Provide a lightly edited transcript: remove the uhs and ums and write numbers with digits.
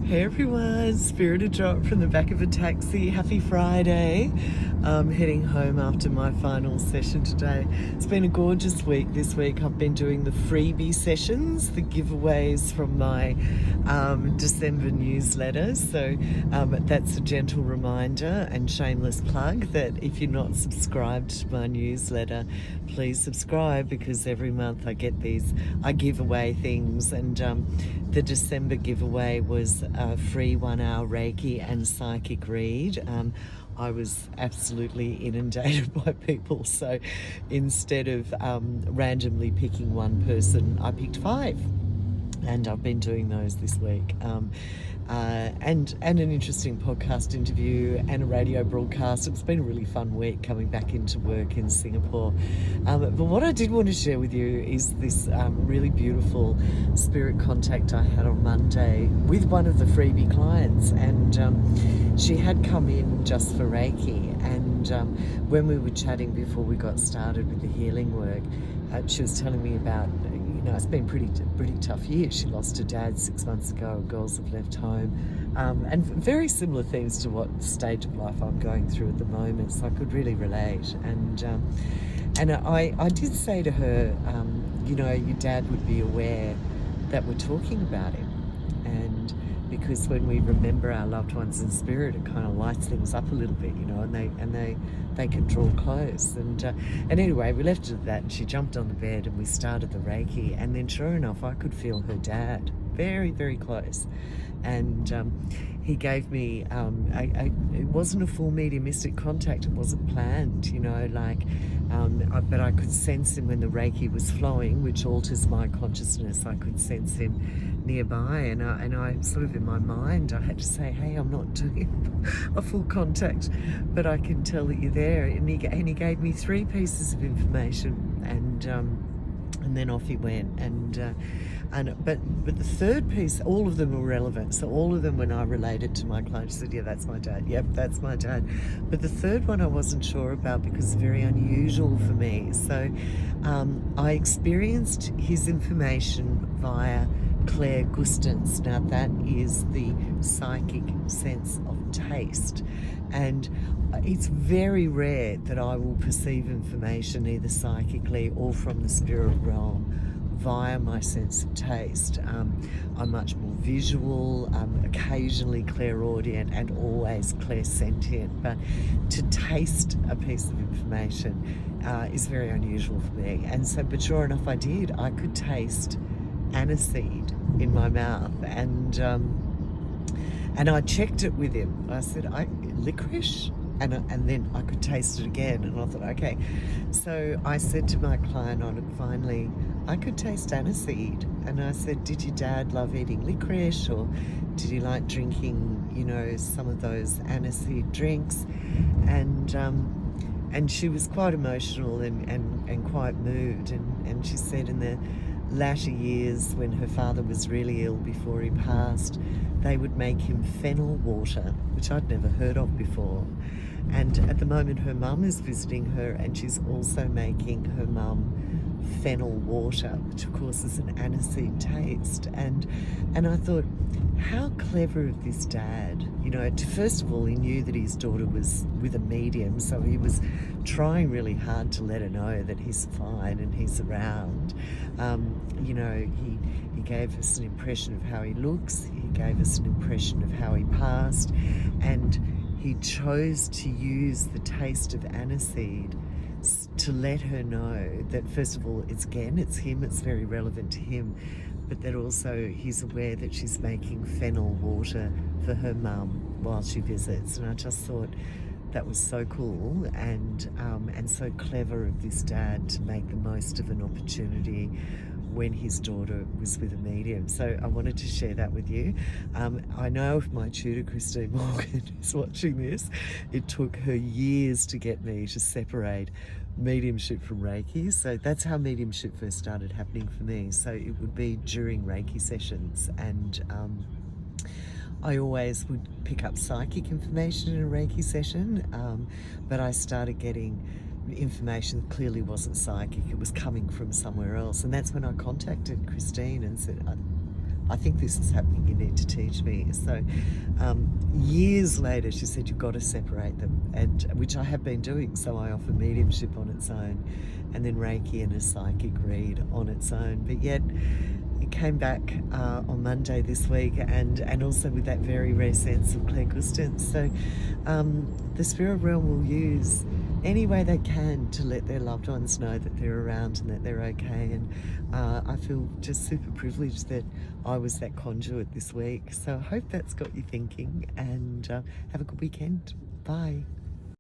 Hey everyone, Spirited Drop from the back of a taxi. Happy Friday. I'm heading home after my final session today. It's been a gorgeous week this week. I've been doing the freebie sessions, the giveaways from my December newsletter. So that's a gentle reminder and shameless plug that if you're not subscribed to my newsletter, please subscribe, because every month I give away things, and the December giveaway was a free 1 hour Reiki and psychic read. I was absolutely inundated by people, so instead of randomly picking one person, I picked 5. And I've been doing those this week. And an interesting podcast interview and a radio broadcast. It's been a really fun week coming back into work in Singapore. But what I did want to share with you is this really beautiful spirit contact I had on Monday with one of the freebie clients. And she had come in just for Reiki. And when we were chatting before we got started with the healing work, she was telling me about, it's been pretty tough year. She lost her dad 6 months ago. Her girls have left home, and very similar things to what stage of life I'm going through at the moment. So I could really relate. And I did say to her, your dad would be aware that we're talking about him, and because when we remember our loved ones in spirit, it kind of lights things up a little bit, and they can draw close. And anyway, we left it at that, and she jumped on the bed and we started the Reiki, and then sure enough, I could feel her dad very, very close. And he gave me, it wasn't a full mediumistic contact, it wasn't planned, but I could sense him when the Reiki was flowing, which alters my consciousness. I could sense him nearby, and I sort of in my mind, I had to say, hey, I'm not doing a full contact, but I can tell that you're there. And he gave me 3 pieces of information, and then off he went. But the third piece, all of them were relevant. So all of them, when I related to my client, she said, yeah, that's my dad. Yep, that's my dad. But the third one I wasn't sure about because it's very unusual for me. So I experienced his information via Clairgustance. Now that is the psychic sense of taste. And it's very rare that I will perceive information either psychically or from the spirit realm via my sense of taste. I'm much more visual, occasionally clairaudient, and always clairsentient. But to taste a piece of information is very unusual for me. And so, but sure enough, I did. I could taste aniseed in my mouth, and I checked it with him. I said, licorice? And then I could taste it again, and I thought, okay. So I said to my client on it, finally, I could taste aniseed. And I said, did your dad love eating licorice, or did he like drinking, some of those aniseed drinks? And she was quite emotional and quite moved. And she said in the latter years, when her father was really ill before he passed, they would make him fennel water, which I'd never heard of before. And at the moment, her mum is visiting her, and she's also making her mum fennel water, which of course is an aniseed taste. And I thought, how clever of this dad. First of all, he knew that his daughter was with a medium, so he was trying really hard to let her know that he's fine and he's around. He gave us an impression of how he looks, he gave us an impression of how he passed, and he chose to use the taste of aniseed to let her know that, first of all, it's him, it's very relevant to him, but that also he's aware that she's making fennel water for her mum while she visits. And I just thought that was so cool and so clever of this dad to make the most of an opportunity when his daughter was with a medium. So I wanted to share that with you. I know if my tutor, Christine Morgan, is watching this, it took her years to get me to separate mediumship from Reiki. So that's how mediumship first started happening for me. So it would be during Reiki sessions, and I always would pick up psychic information in a Reiki session, but I started getting information that clearly wasn't psychic. It was coming from somewhere else, and that's when I contacted Christine and said, I think this is happening, you need to teach me. So years later she said, you've got to separate them, and which I have been doing. So I offer mediumship on its own, and then Reiki and a psychic read on its own. But yet it came back on Monday this week, and also with that very rare sense of Clairgustance. So the spirit realm will use any way they can to let their loved ones know that they're around and that they're okay. And I feel just super privileged that I was that conduit this week. So I hope that's got you thinking, and have a good weekend. Bye.